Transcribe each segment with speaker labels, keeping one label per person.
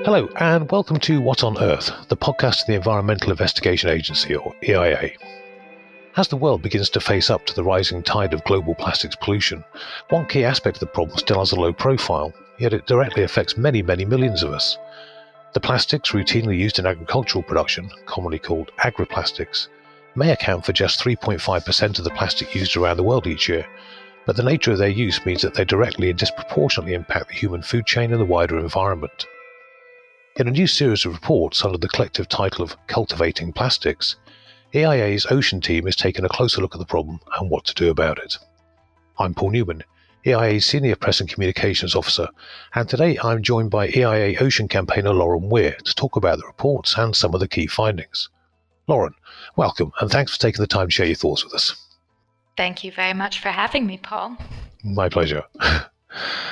Speaker 1: Hello, and welcome to What on Earth, the podcast of the Environmental Investigation Agency, or EIA. As the world begins to face up to the rising tide of global plastics pollution, one key aspect of the problem still has a low profile, yet it directly affects many millions of us. The plastics routinely used in agricultural production, commonly called agriplastics, may account for just 3.5% of the plastic used around the world each year, but the nature of their use means that they directly and disproportionately impact the human food chain and the wider environment. In a new series of reports under the collective title of Cultivating Plastics, EIA's Ocean team has taken a closer look at the problem and what to do about it. I'm Paul Newman, EIA's Senior Press and Communications Officer, and today I'm joined by EIA Ocean campaigner Lauren Weir to talk about the reports and some of the key findings. Lauren, welcome, and thanks for taking the time to share your thoughts with us.
Speaker 2: Thank you very much for having me, Paul.
Speaker 1: My pleasure.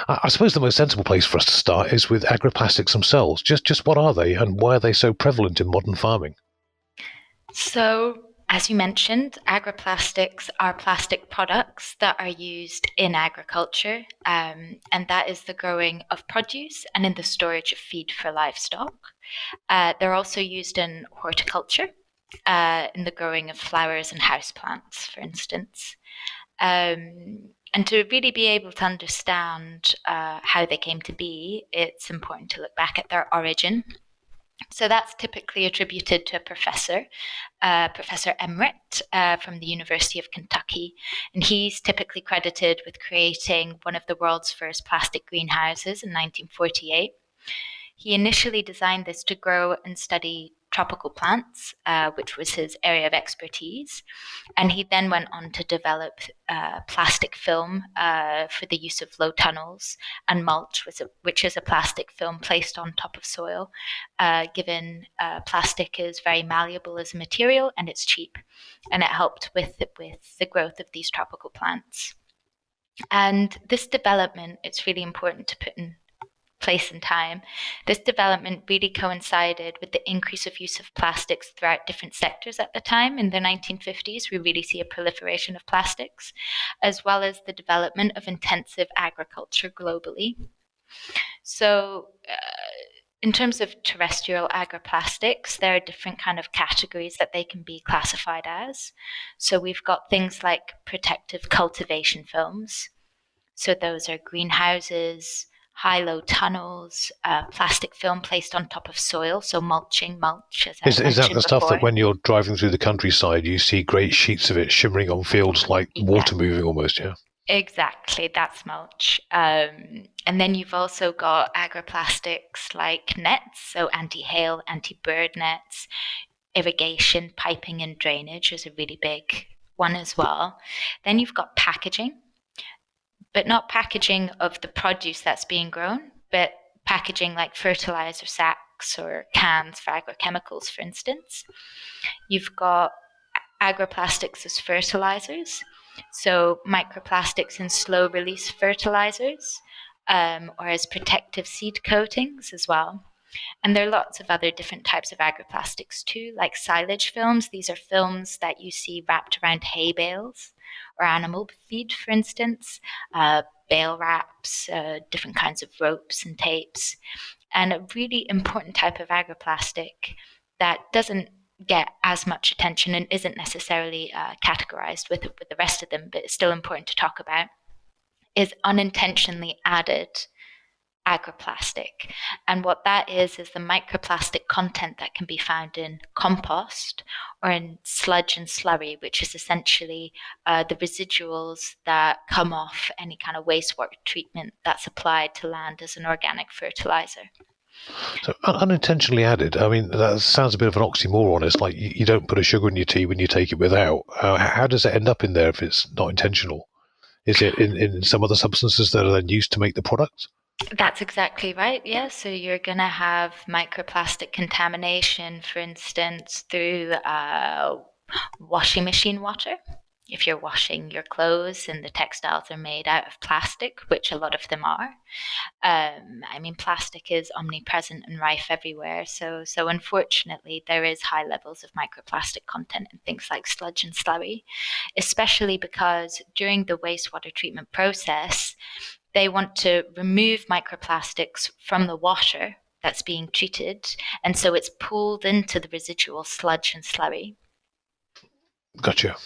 Speaker 1: I suppose the most sensible place for us to start is with agriplastics themselves. Just what are they and why are they so prevalent in modern farming?
Speaker 2: So, as you mentioned, agriplastics are plastic products that are used in agriculture, and that is the growing of produce and in the storage of feed for livestock. They're also used in horticulture, in the growing of flowers and houseplants, for instance. And to really be able to understand how they came to be, it's important to look back at their origin. So that's typically attributed to a professor, Professor Emmerich from the University of Kentucky. And he's typically credited with creating one of the world's first plastic greenhouses in 1948. He initially designed this to grow and study tropical plants, which was his area of expertise. And he then went on to develop plastic film for the use of low tunnels and mulch, which is a plastic film placed on top of soil, given plastic is very malleable as a material and it's cheap. And it helped with the growth of these tropical plants. And this development, it's really important to put in place and time. This development really coincided with the increase of use of plastics throughout different sectors at the time. In the 1950s, we really see a proliferation of plastics, as well as the development of intensive agriculture globally. So, in terms of terrestrial agriplastics, there are different kind of categories that they can be classified as. So we've got things like protective cultivation films. So those are greenhouses, high-low tunnels, plastic film placed on top of soil, so mulch, as I mentioned
Speaker 1: Is that the stuff
Speaker 2: before.
Speaker 1: that when you're driving through the countryside, you see great sheets of it shimmering on fields like water moving almost, yeah?
Speaker 2: Exactly, that's mulch. And then you've also got agriplastics like nets, so anti-hail, anti-bird nets, irrigation, piping and drainage is a really big one as well. Then you've got packaging, but not packaging of the produce that's being grown, but packaging like fertilizer sacks or cans for agrochemicals, for instance. You've got agriplastics as fertilizers, so microplastics in slow-release fertilizers, or as protective seed coatings as well. And there are lots of other different types of agriplastics too, like silage films. These are films that you see wrapped around hay bales or animal feed, for instance, bale wraps, different kinds of ropes and tapes. And a really important type of agroplastic that doesn't get as much attention and isn't necessarily categorized with the rest of them, but it's still important to talk about, is unintentionally added agroplastic. And what that is the microplastic content that can be found in compost or in sludge and slurry, which is essentially the residuals that come off any kind of wastewater treatment that's applied to land as an organic fertilizer.
Speaker 1: So unintentionally added, I mean, that sounds a bit of an oxymoron. It's like you don't put a sugar in your tea when you take it without. How does it end up in there if it's not intentional? Is it in some other substances that are then used to make the product?
Speaker 2: That's exactly right. Yeah. So you're going to have microplastic contamination, for instance, through washing machine water. If you're washing your clothes and the textiles are made out of plastic, which a lot of them are. Plastic is omnipresent and rife everywhere. So unfortunately, there is high levels of microplastic content in things like sludge and slurry, especially because during the wastewater treatment process, they want to remove microplastics from the water that's being treated, and so it's pulled into the residual sludge and slurry.
Speaker 1: Gotcha.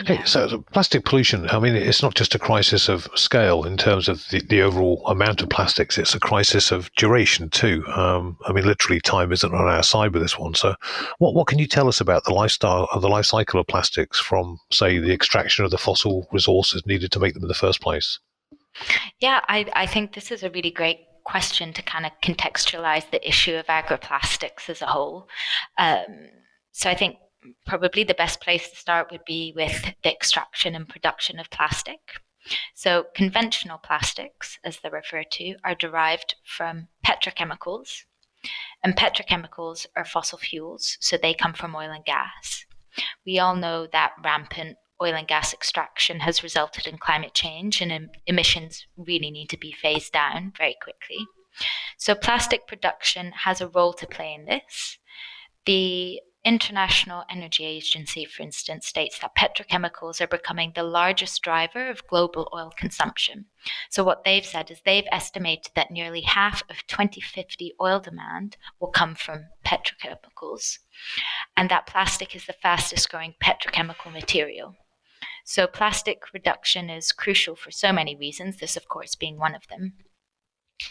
Speaker 1: Hey,
Speaker 2: Yeah.
Speaker 1: so plastic pollution, I mean, it's not just a crisis of scale in terms of the overall amount of plastics, it's a crisis of duration too. I mean, literally time isn't on our side with this one. So what can you tell us about the lifestyle of the life cycle of plastics from, say, the extraction of the fossil resources needed to make them in the first place?
Speaker 2: Yeah, I think this is a really great question to kind of contextualize the issue of agroplastics as a whole. Um, so I think probably the best place to start would be with the extraction and production of plastic. So conventional plastics, as they're referred to, are derived from petrochemicals, and petrochemicals are fossil fuels, so they come from oil and gas. We all know that rampant oil and gas extraction has resulted in climate change, and emissions really need to be phased down very quickly. So, plastic production has a role to play in this. The International Energy Agency, for instance, states that petrochemicals are becoming the largest driver of global oil consumption. So, what they've said is they've estimated that nearly half of 2050 oil demand will come from petrochemicals, and that plastic is the fastest growing petrochemical material. So, plastic reduction is crucial for so many reasons, this, of course, being one of them.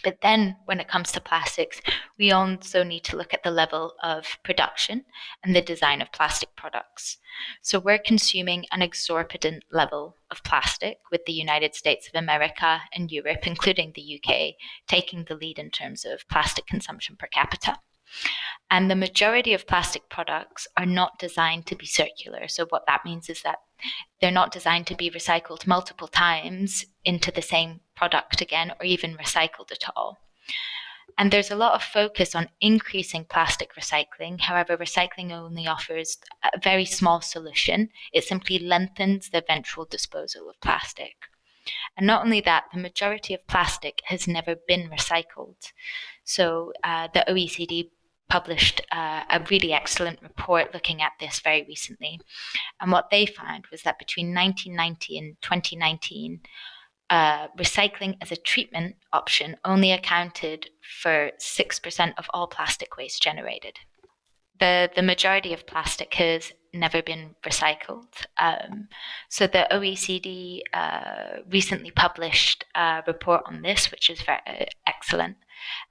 Speaker 2: But then, when it comes to plastics, we also need to look at the level of production and the design of plastic products. So, we're consuming an exorbitant level of plastic, with the United States of America and Europe, including the UK, taking the lead in terms of plastic consumption per capita. And the majority of plastic products are not designed to be circular. So, what that means is that they're not designed to be recycled multiple times into the same product again, or even recycled at all. And there's a lot of focus on increasing plastic recycling. However, recycling only offers a very small solution. It simply lengthens the eventual disposal of plastic. And not only that, the majority of plastic has never been recycled. So the OECD published a really excellent report looking at this very recently. And what they found was that between 1990 and 2019, recycling as a treatment option only accounted for 6% of all plastic waste generated. The majority of plastic has never been recycled. So the OECD recently published a report on this, which is very excellent.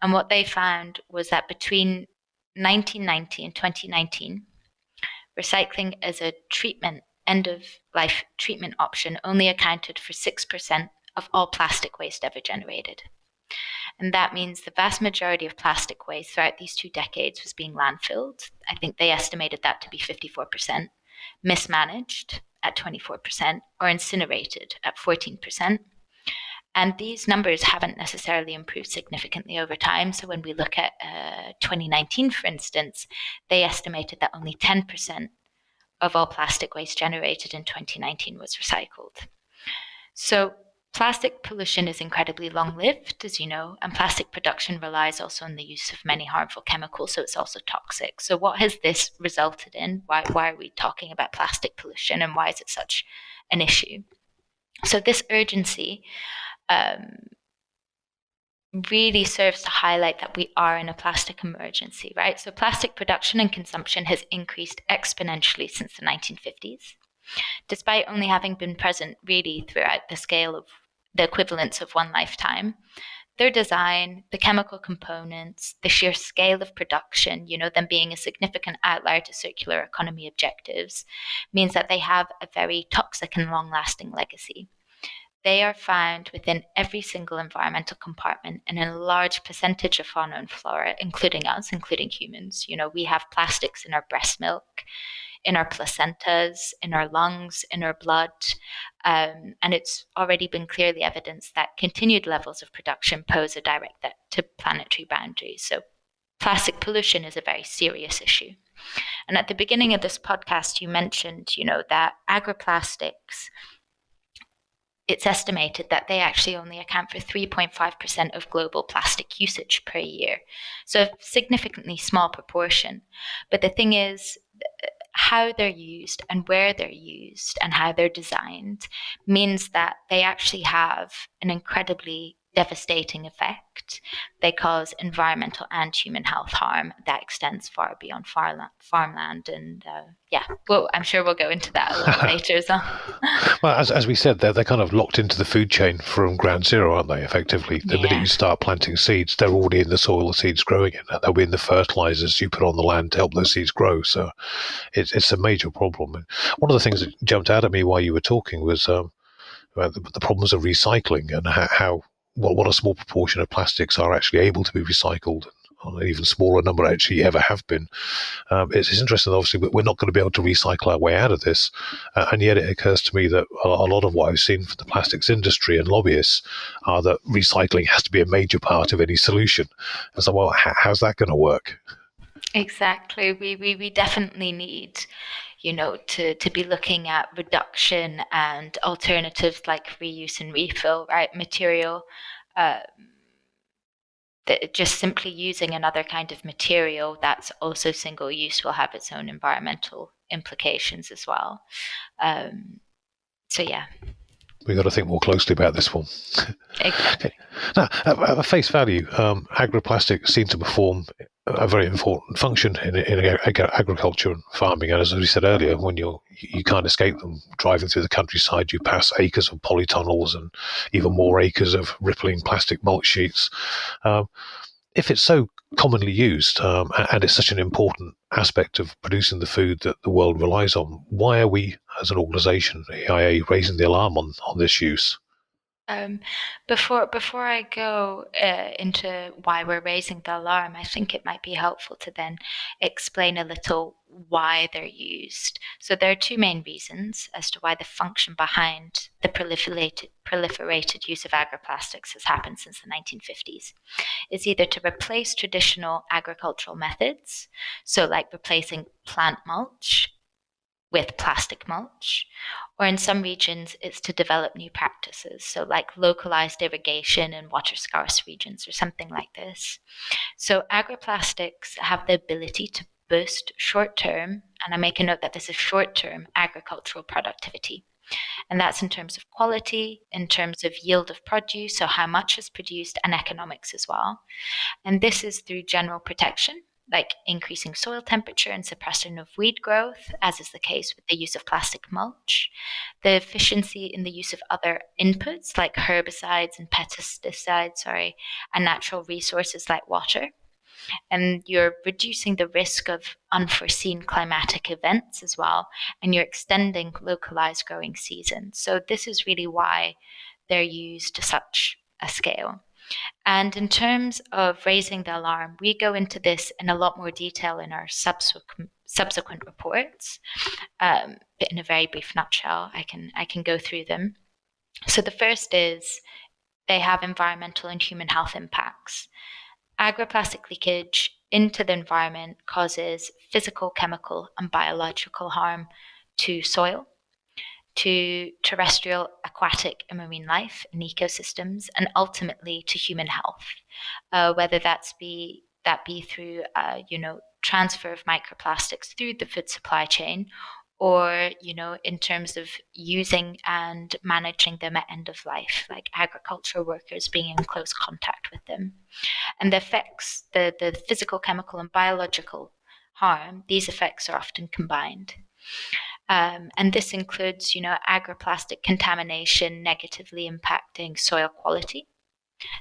Speaker 2: And what they found was that between 1990 and 2019, recycling as a treatment, end of life treatment option only accounted for 6% of all plastic waste ever generated. And that means the vast majority of plastic waste throughout these 2 decades was being landfilled. I think they estimated that to be 54%, mismanaged at 24%, or incinerated at 14%. And these numbers haven't necessarily improved significantly over time. So when we look at 2019, for instance, they estimated that only 10% of all plastic waste generated in 2019 was recycled. So plastic pollution is incredibly long-lived, as you know, and plastic production relies also on the use of many harmful chemicals, so it's also toxic. So what has this resulted in? Why are we talking about plastic pollution, and why is it such an issue? So this urgency really serves to highlight that we are in a plastic emergency, right? So plastic production and consumption has increased exponentially since the 1950s, despite only having been present really throughout the scale of the equivalence of one lifetime. Their design, the chemical components, the sheer scale of production, them being a significant outlier to circular economy objectives, means that they have a very toxic and long-lasting legacy. They are found within every single environmental compartment and in a large percentage of fauna and flora, including us, including humans. We have plastics in our breast milk, in our placentas, in our lungs, in our blood. And it's already been clearly evidenced that continued levels of production pose a direct threat to planetary boundaries. So plastic pollution is a very serious issue. And at the beginning of this podcast, you mentioned, that agroplastics, it's estimated that they actually only account for 3.5% of global plastic usage per year. So a significantly small proportion. But the thing is, how they're used and where they're used and how they're designed means that they actually have an incredibly devastating effect. They cause environmental and human health harm that extends far beyond farmland. And well, I'm sure we'll go into that a little later as well.
Speaker 1: Well, as we said, they're kind of locked into the food chain from ground zero, aren't they? Effectively, the minute
Speaker 2: Yeah.
Speaker 1: you start planting seeds, they're already in the soil the seeds growing in. They'll be in the fertilizers you put on the land to help those seeds grow. So it's a major problem. And one of the things that jumped out at me while you were talking was about the problems of recycling and how what a small proportion of plastics are actually able to be recycled, on an even smaller number actually ever have been. It's interesting, obviously, but we're not going to be able to recycle our way out of this. And yet it occurs to me that a lot of what I've seen from the plastics industry and lobbyists are that recycling has to be a major part of any solution. And so, well, how's that going to work?
Speaker 2: Exactly. We definitely need, to be looking at reduction and alternatives like reuse and refill, right? Material, uh, that just simply using another kind of material that's also single use will have its own environmental implications as well. Um, so yeah,
Speaker 1: We've got to think more closely about this one.
Speaker 2: exactly.
Speaker 1: Okay. Now, at face value, agroplastics seem to perform a very important function in agriculture and farming. And as we said earlier, when you can't escape them, driving through the countryside, you pass acres of polytunnels and even more acres of rippling plastic mulch sheets. Um, if it's so commonly used and it's such an important aspect of producing the food that the world relies on, why are we, as an organisation, EIA, raising the alarm on this use?
Speaker 2: Um, before I go into why we're raising the alarm, I think it might be helpful to then explain a little why they're used. So there are two main reasons as to why the function behind the proliferated use of agroplastics has happened since the 1950s. It's either to replace traditional agricultural methods, so like replacing plant mulch with plastic mulch, or in some regions, it's to develop new practices, so like localized irrigation in water scarce regions or something like this. So, agroplastics have the ability to boost short term, and I make a note that this is short term agricultural productivity. And that's in terms of quality, in terms of yield of produce, so how much is produced, and economics as well. And this is through general protection, like increasing soil temperature and suppression of weed growth, as is the case with the use of plastic mulch, the efficiency in the use of other inputs like herbicides and pesticides, and natural resources like water. And you're reducing the risk of unforeseen climatic events as well, and you're extending localized growing seasons. So this is really why they're used to such a scale. And in terms of raising the alarm, we go into this in a lot more detail in our subsequent reports. But in a very brief nutshell, I can go through them. So the first is they have environmental and human health impacts. Agroplastic leakage into the environment causes physical, chemical, and biological harm to soil, to terrestrial, aquatic, and marine life and ecosystems, and ultimately to human health, whether that be through transfer of microplastics through the food supply chain, or in terms of using and managing them at end of life, like agricultural workers being in close contact with them. And the effects, the physical, chemical, and biological harm, these effects are often combined. And this includes, agroplastic contamination negatively impacting soil quality,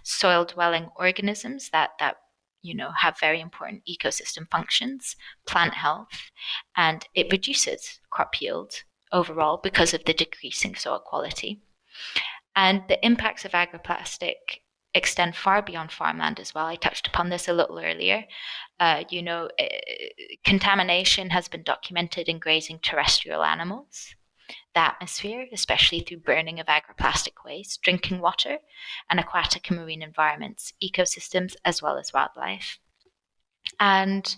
Speaker 2: soil dwelling organisms that have very important ecosystem functions, plant health, and it reduces crop yield overall because of the decreasing soil quality. And the impacts of agroplastic extend far beyond farmland as well. I touched upon this a little earlier. Contamination has been documented in grazing terrestrial animals, the atmosphere, especially through burning of agroplastic waste, drinking water, and aquatic and marine environments, ecosystems, as well as wildlife. And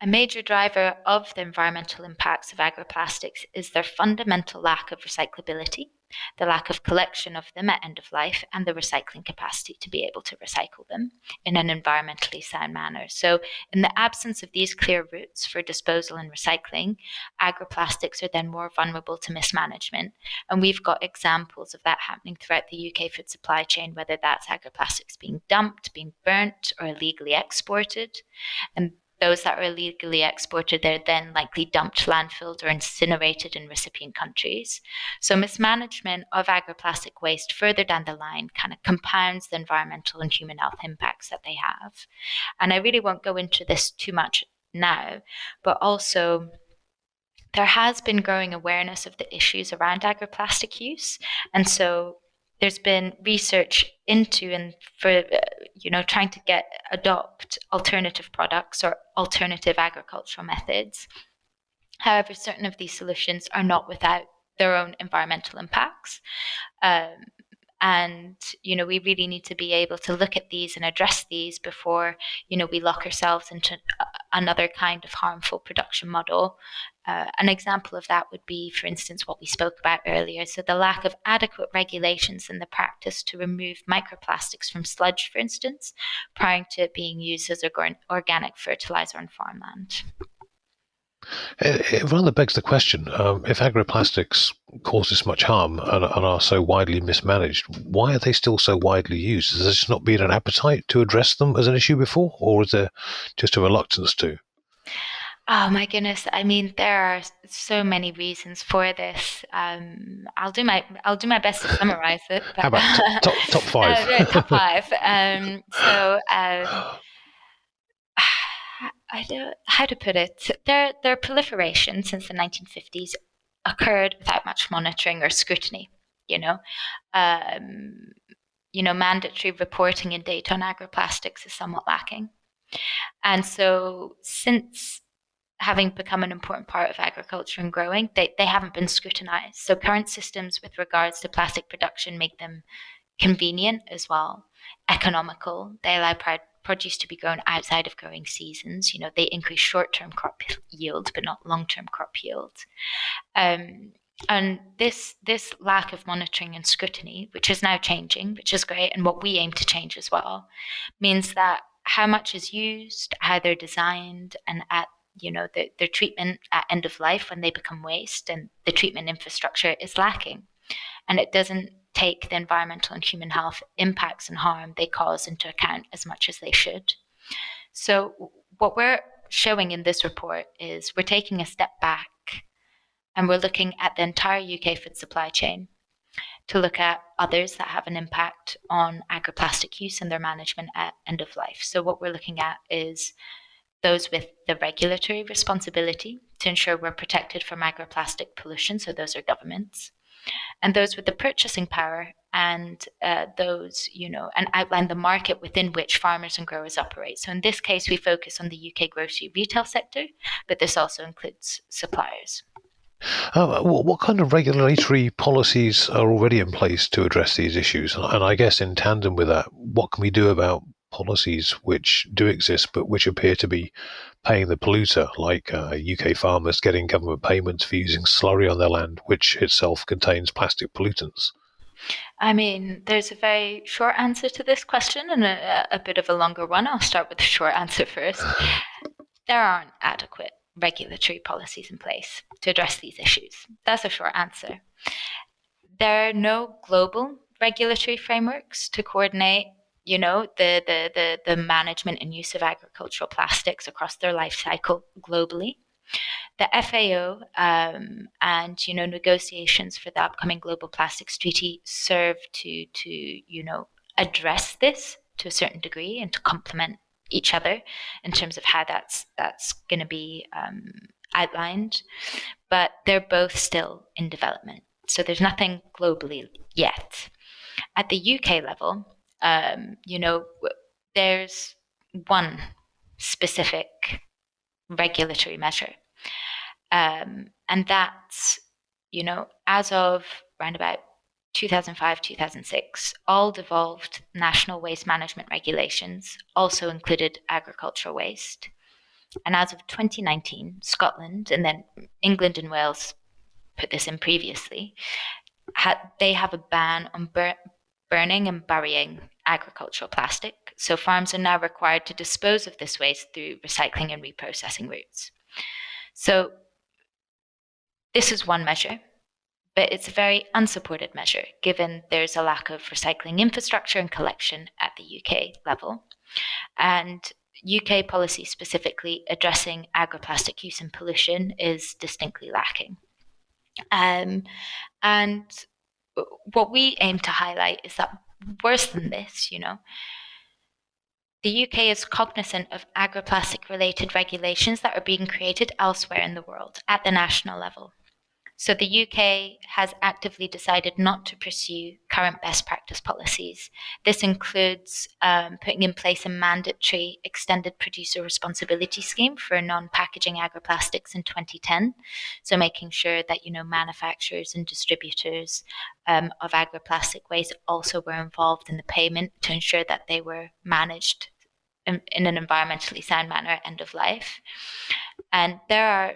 Speaker 2: a major driver of the environmental impacts of agroplastics is their fundamental lack of recyclability. the lack of collection of them at end of life, and the recycling capacity to be able to recycle them in an environmentally sound manner. So, in the absence of these clear routes for disposal and recycling, agroplastics are then more vulnerable to mismanagement. And we've got examples of that happening throughout the UK food supply chain, whether that's agroplastics being dumped, being burnt, or illegally exported. And those that are illegally exported, they're then likely dumped, landfilled, or incinerated in recipient countries. So mismanagement of agroplastic waste further down the line kind of compounds the environmental and human health impacts that they have. And I really won't go into this too much now, but also there has been growing awareness of the issues around agroplastic use. And so there's been research into and for trying to adopt alternative products or alternative agricultural methods. However, certain of these solutions are not without their own environmental impacts. And we really need to be able to look at these and address these before we lock ourselves into another kind of harmful production model. An example of that would be, for instance, what we spoke about earlier. So the lack of adequate regulations in the practice to remove microplastics from sludge, for instance, prior to it being used as organic fertilizer on farmland.
Speaker 1: It rather begs the question, if agroplastics cause this much harm and are so widely mismanaged, why are they still so widely used? Has there just not been an appetite to address them as an issue before, or is there just a reluctance to?
Speaker 2: Oh my goodness! I mean, there are so many reasons for this. I'll do my best to summarize it.
Speaker 1: How about top five?
Speaker 2: Right, top five. I don't how to put it. Their proliferation since the 1950s occurred without much monitoring or scrutiny. Mandatory reporting and data on agroplastics is somewhat lacking, and so since having become an important part of agriculture and growing, they haven't been scrutinized. So current systems with regards to plastic production make them convenient as well, economical. They allow produce to be grown outside of growing seasons. They increase short-term crop yield, but not long-term crop yield. And this lack of monitoring and scrutiny, which is now changing, which is great, and what we aim to change as well, means that how much is used, how they're designed, and at their treatment at end of life when they become waste, and the treatment infrastructure is lacking, and it doesn't take the environmental and human health impacts and harm they cause into account as much as they should. So what we're showing in this report is we're taking a step back and we're looking at the entire UK food supply chain to look at others that have an impact on agroplastic use and their management at end of life. So what we're looking at is those with the regulatory responsibility to ensure we're protected from agroplastic pollution, so those are governments, and those with the purchasing power and those, and outline the market within which farmers and growers operate. So in this case, we focus on the UK grocery retail sector, but this also includes suppliers.
Speaker 1: What kind of regulatory policies are already in place to address these issues? And I guess in tandem with that, what can we do about policies which do exist but which appear to be paying the polluter, like UK farmers getting government payments for using slurry on their land, which itself contains plastic pollutants?
Speaker 2: I mean, there's a very short answer to this question and a bit of a longer one. I'll start with the short answer first. There aren't adequate regulatory policies in place to address these issues. That's a short answer. There are no global regulatory frameworks to coordinate the management and use of agricultural plastics across their life cycle globally. The FAO and negotiations for the upcoming Global Plastics Treaty serve to address this to a certain degree and to complement each other in terms of how that's going to be outlined. But they're both still in development, so there's nothing globally yet. At the UK level, there's one specific regulatory measure. And that's, as of around about 2005, 2006, all devolved national waste management regulations also included agricultural waste. And as of 2019, Scotland, and then England and Wales put this in previously, they have a ban on burning and burying agricultural plastic. So farms are now required to dispose of this waste through recycling and reprocessing routes. So this is one measure, but it's a very unsupported measure given there's a lack of recycling infrastructure and collection at the UK level. And UK policy specifically addressing agroplastic use and pollution is distinctly lacking. And what we aim to highlight is that worse than this, the UK is cognizant of agroplastic related regulations that are being created elsewhere in the world at the national level. So the UK has actively decided not to pursue current best practice policies. This includes putting in place a mandatory extended producer responsibility scheme for non-packaging agroplastics in 2010. So making sure that manufacturers and distributors of agroplastic waste also were involved in the payment to ensure that they were managed in an environmentally sound manner at end of life. And there are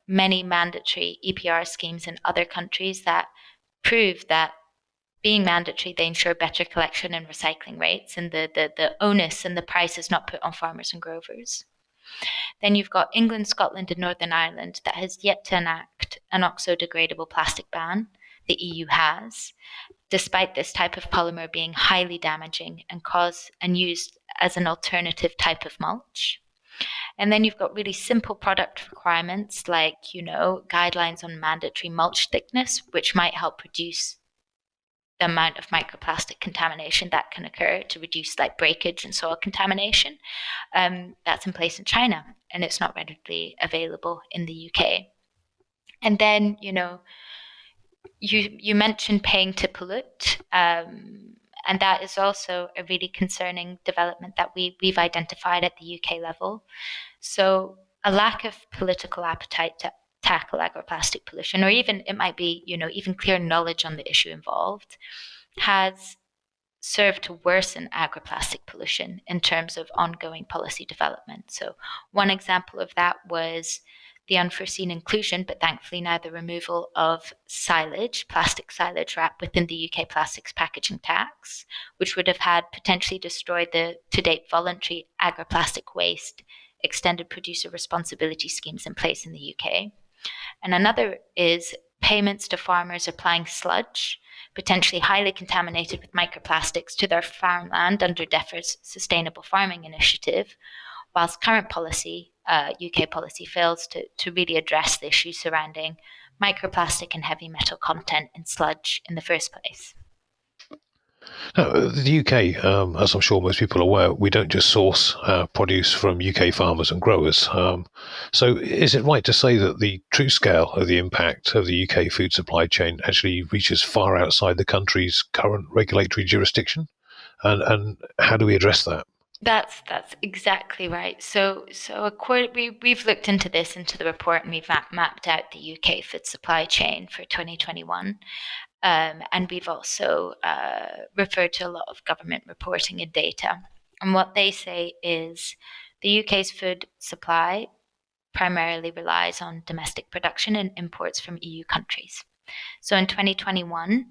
Speaker 2: many mandatory EPR schemes in other countries that prove that being mandatory, they ensure better collection and recycling rates, and the onus and the price is not put on farmers and growers. Then you've got England, Scotland, and Northern Ireland that has yet to enact an oxo-degradable plastic ban. The EU has, despite this type of polymer being highly damaging and used as an alternative type of mulch. And then you've got really simple product requirements like, guidelines on mandatory mulch thickness, which might help reduce the amount of microplastic contamination that can occur to reduce like breakage and soil contamination. That's in place in China, and it's not readily available in the UK. And then, you mentioned paying to pollute. And that is also a really concerning development that we've identified at the UK level. So a lack of political appetite to tackle agroplastic pollution, or even it might be, even clear knowledge on the issue involved, has served to worsen agroplastic pollution in terms of ongoing policy development. So one example of that was the unforeseen inclusion, but thankfully now the removal of silage, plastic silage wrap within the UK plastics packaging tax, which would have had potentially destroyed the to-date voluntary agroplastic waste extended producer responsibility schemes in place in the UK. And another is payments to farmers applying sludge, potentially highly contaminated with microplastics, to their farmland under DEFRA's Sustainable Farming Initiative, whilst current policy, UK policy, fails to really address the issue surrounding microplastic and heavy metal content in sludge in the first place.
Speaker 1: Now, the UK, as I'm sure most people are aware, we don't just source produce from UK farmers and growers. So is it right to say that the true scale of the impact of the UK food supply chain actually reaches far outside the country's current regulatory jurisdiction? And how do we address that?
Speaker 2: That's exactly right. So we've looked into the report, and we've mapped out the UK food supply chain for 2021. And we've also referred to a lot of government reporting and data. And what they say is the UK's food supply primarily relies on domestic production and imports from EU countries. So in 2021,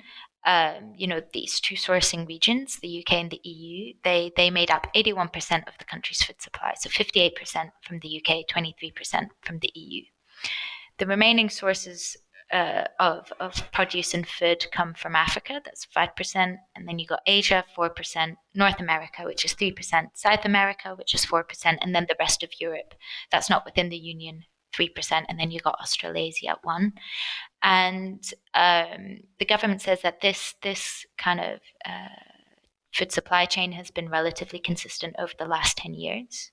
Speaker 2: these two sourcing regions, the UK and the EU, they made up 81% of the country's food supply. So 58% from the UK, 23% from the EU. The remaining sources of produce and food come from Africa, that's 5%, and then you got Asia, 4%, North America, which is 3%, South America, which is 4%, and then the rest of Europe, that's not within the Union, 3%, and then you got Australasia at 1%. And the government says that this kind of food supply chain has been relatively consistent over the last 10 years.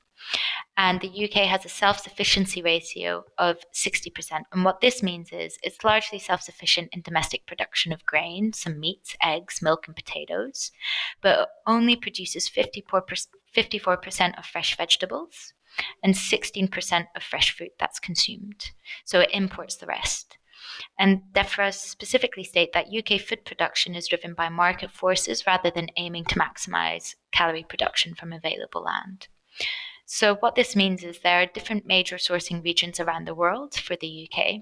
Speaker 2: And the UK has a self-sufficiency ratio of 60%. And what this means is it's largely self-sufficient in domestic production of grain, some meats, eggs, milk, and potatoes, but only produces 54% of fresh vegetables and 16% of fresh fruit that's consumed. So it imports the rest. And DEFRA specifically state that UK food production is driven by market forces rather than aiming to maximize calorie production from available land. So what this means is there are different major sourcing regions around the world for the UK,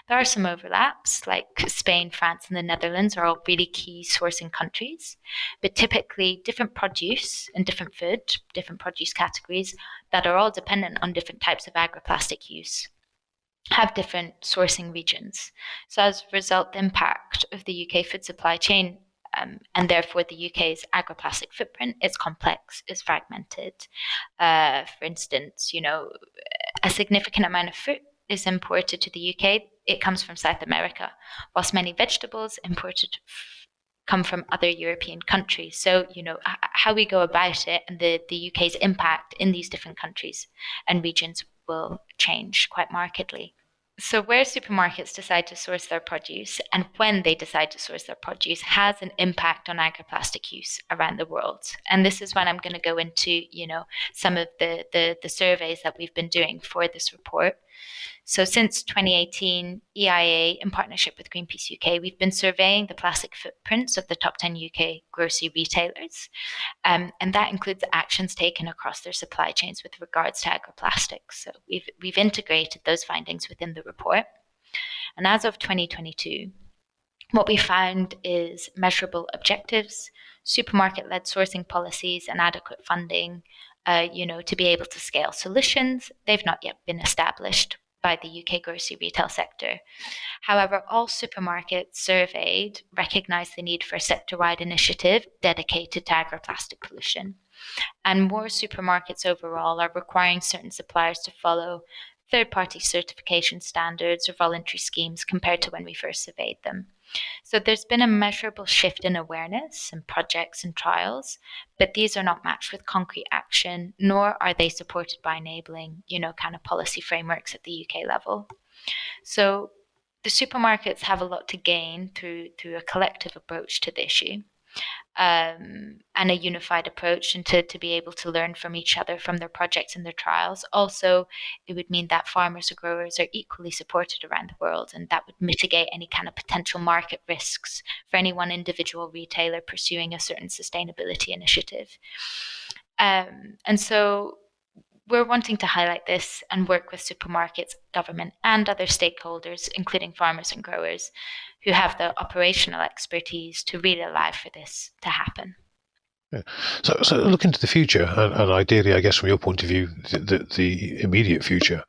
Speaker 2: There are some overlaps, like Spain, France, and the Netherlands are all really key sourcing countries, but typically different produce and different food, different produce categories that are all dependent on different types of agroplastic use have different sourcing regions. So as a result, the impact of the UK food supply chain and therefore the UK's agroplastic footprint is complex, is fragmented. For instance, a significant amount of fruit is imported to the UK. It comes from South America, whilst many vegetables imported come from other European countries. So, how we go about it and the UK's impact in these different countries and regions will change quite markedly. So, where supermarkets decide to source their produce and when they decide to source their produce has an impact on agroplastic use around the world. And this is when I'm going to go into, some of the surveys that we've been doing for this report. So since 2018, EIA, in partnership with Greenpeace UK, we've been surveying the plastic footprints of the top 10 UK grocery retailers. And that includes actions taken across their supply chains with regards to agroplastics. So we've integrated those findings within the report. And as of 2022, what we found is measurable objectives, supermarket-led sourcing policies, and adequate funding, to be able to scale solutions. They've not yet been established by the UK grocery retail sector. However, all supermarkets surveyed recognise the need for a sector-wide initiative dedicated to agroplastic pollution. And more supermarkets overall are requiring certain suppliers to follow third-party certification standards or voluntary schemes compared to when we first surveyed them. So there's been a measurable shift in awareness and projects and trials, but these are not matched with concrete action, nor are they supported by enabling, kind of policy frameworks at the UK level. So the supermarkets have a lot to gain through a collective approach to the issue. And a unified approach, and to be able to learn from each other, from their projects and their trials. Also, it would mean that farmers or growers are equally supported around the world, and that would mitigate any kind of potential market risks for any one individual retailer pursuing a certain sustainability initiative. And so we're wanting to highlight this and work with supermarkets, government, and other stakeholders, including farmers and growers, who have the operational expertise to really allow for this to happen.
Speaker 1: Yeah. So look into the future, and ideally, I guess from your point of view, the immediate future.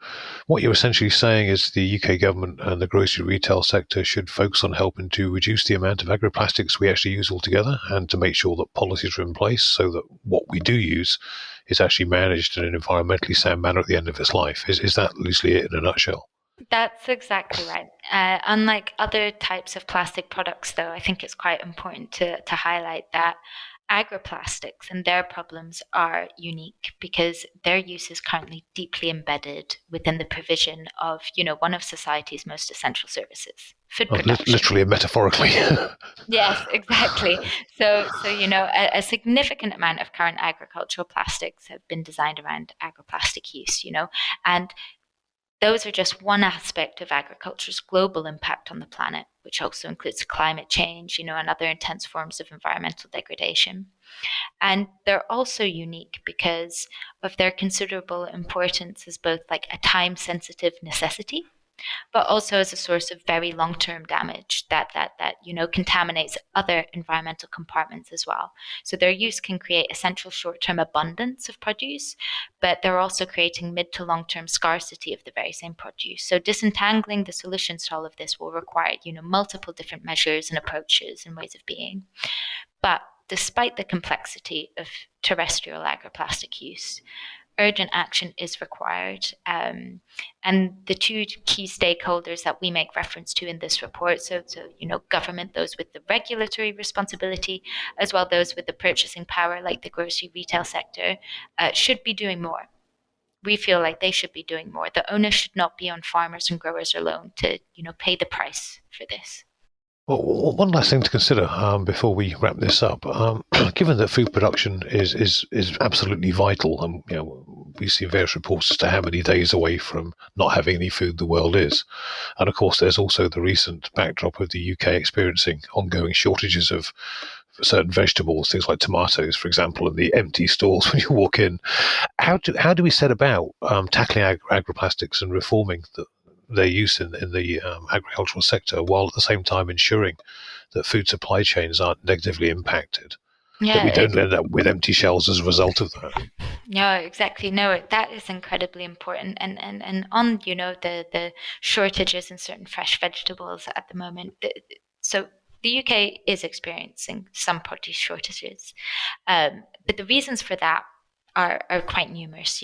Speaker 1: What you're essentially saying is the UK government and the grocery retail sector should focus on helping to reduce the amount of agroplastics we actually use altogether, and to make sure that policies are in place so that what we do use is actually managed in an environmentally sound manner at the end of its life. Is that loosely it in a nutshell?
Speaker 2: That's exactly right. Unlike other types of plastic products, though, I think it's quite important to highlight that agroplastics and their problems are unique because their use is currently deeply embedded within the provision of, one of society's most essential services, food production.
Speaker 1: Literally and metaphorically.
Speaker 2: Yes, exactly. So a significant amount of current agricultural plastics have been designed around agroplastic use, and those are just one aspect of agriculture's global impact on the planet, which also includes climate change, and other intense forms of environmental degradation. And they're also unique because of their considerable importance as both like a time-sensitive necessity, but also as a source of very long-term damage that contaminates other environmental compartments as well. So their use can create essential short-term abundance of produce, but they're also creating mid to long-term scarcity of the very same produce. So disentangling the solutions to all of this will require, multiple different measures and approaches and ways of being. But despite the complexity of terrestrial agroplastic use, urgent action is required. And the two key stakeholders that we make reference to in this report, so government, those with the regulatory responsibility, as well those with the purchasing power, like the grocery retail sector, should be doing more. We feel like they should be doing more. The onus should not be on farmers and growers alone to, pay the price for this.
Speaker 1: Well, one last thing to consider before we wrap this up. Given that food production is absolutely vital, and we see various reports as to how many days away from not having any food the world is, and of course there's also the recent backdrop of the UK experiencing ongoing shortages of certain vegetables, things like tomatoes, for example, and the empty stalls when you walk in. How do we set about tackling agroplastics and reforming their use in the agricultural sector, while at the same time ensuring that food supply chains aren't negatively impacted, that we don't end up with empty shelves as a result of that.
Speaker 2: No, exactly. No, that is incredibly important. And on, the shortages in certain fresh vegetables at the moment. So the UK is experiencing some produce shortages. But the reasons for that are quite numerous,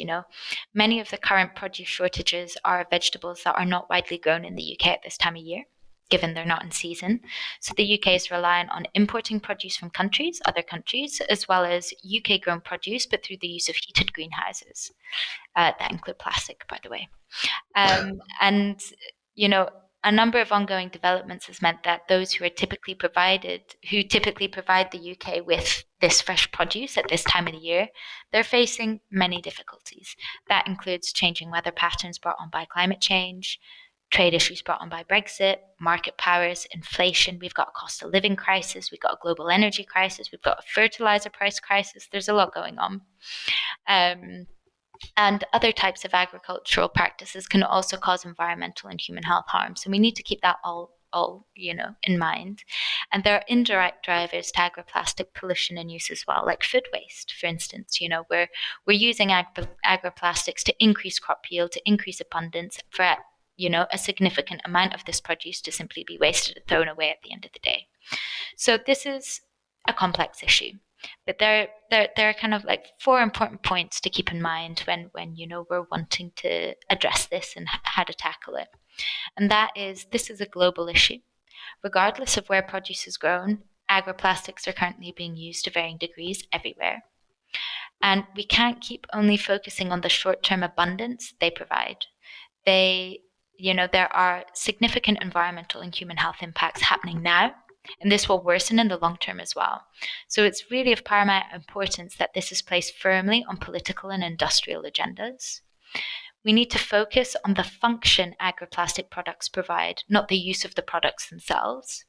Speaker 2: Many of the current produce shortages are vegetables that are not widely grown in the UK at this time of year, given they're not in season. So the UK is reliant on importing produce from other countries, as well as UK grown produce, but through the use of heated greenhouses that include plastic, by the way. And, a number of ongoing developments has meant that those who typically provide the UK with this fresh produce at this time of the year, they're facing many difficulties. That includes changing weather patterns brought on by climate change, trade issues brought on by Brexit, market powers, inflation. We've got a cost of living crisis. We've got a global energy crisis. We've got a fertilizer price crisis. There's a lot going on. And other types of agricultural practices can also cause environmental and human health harm. So we need to keep that all in mind. And there are indirect drivers to agroplastic pollution and use as well, like food waste, for instance. We're using agroplastics to increase crop yield, to increase abundance, for a significant amount of this produce to simply be wasted and thrown away at the end of the day. So this is a complex issue. But there are kind of like 4 important points to keep in mind when we're wanting to address this and how to tackle it. And that is, this is a global issue. Regardless of where produce is grown, agroplastics are currently being used to varying degrees everywhere. And we can't keep only focusing on the short-term abundance they provide. There are significant environmental and human health impacts happening now, and this will worsen in the long term as well. So it's really of paramount importance that this is placed firmly on political and industrial agendas. We need to focus on the function agroplastic products provide, not the use of the products themselves.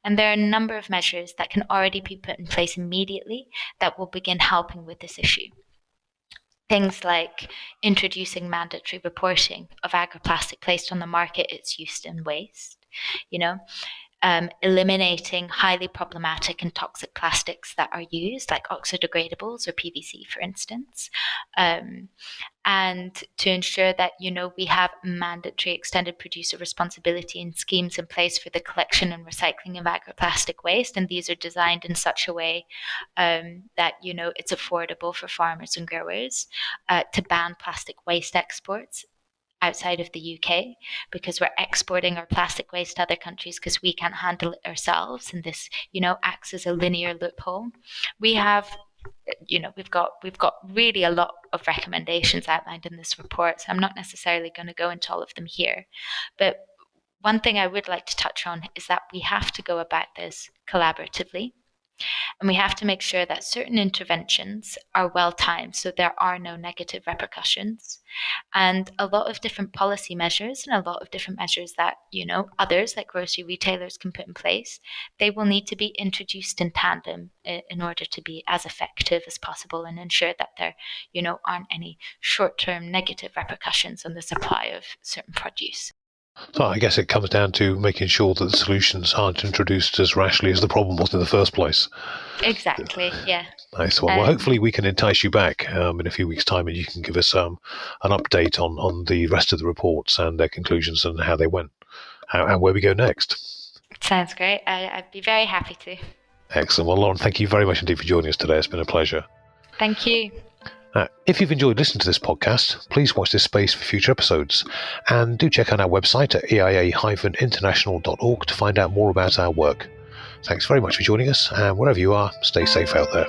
Speaker 2: And there are a number of measures that can already be put in place immediately that will begin helping with this issue. Things like introducing mandatory reporting of agroplastic placed on the market, its use and waste, eliminating highly problematic and toxic plastics that are used, like oxodegradables or PVC, for instance, and to ensure that, we have mandatory extended producer responsibility and schemes in place for the collection and recycling of agroplastic waste. And these are designed in such a way that, it's affordable for farmers and growers, to ban plastic waste exports outside of the UK, because we're exporting our plastic waste to other countries because we can't handle it ourselves, and this acts as a linear loophole. We've got really a lot of recommendations outlined in this report, so I'm not necessarily going to go into all of them here, but one thing I would like to touch on is that we have to go about this collaboratively. And we have to make sure that certain interventions are well timed so there are no negative repercussions. And a lot of different policy measures and a lot of different measures that, others like grocery retailers can put in place, they will need to be introduced in tandem in order to be as effective as possible and ensure that there, aren't any short-term negative repercussions on the supply of certain produce.
Speaker 1: So I guess it comes down to making sure that the solutions aren't introduced as rashly as the problem was in the first place.
Speaker 2: Exactly, yeah.
Speaker 1: Nice one. Well, hopefully we can entice you back in a few weeks' time and you can give us an update on the rest of the reports and their conclusions and how they went and where we go next.
Speaker 2: Sounds great. I'd be very happy to.
Speaker 1: Excellent. Well, Lauren, thank you very much indeed for joining us today. It's been a pleasure.
Speaker 2: Thank you.
Speaker 1: If you've enjoyed listening to this podcast, please watch this space for future episodes. And do check out our website at eia-international.org to find out more about our work. Thanks very much for joining us, and wherever you are, stay safe out there.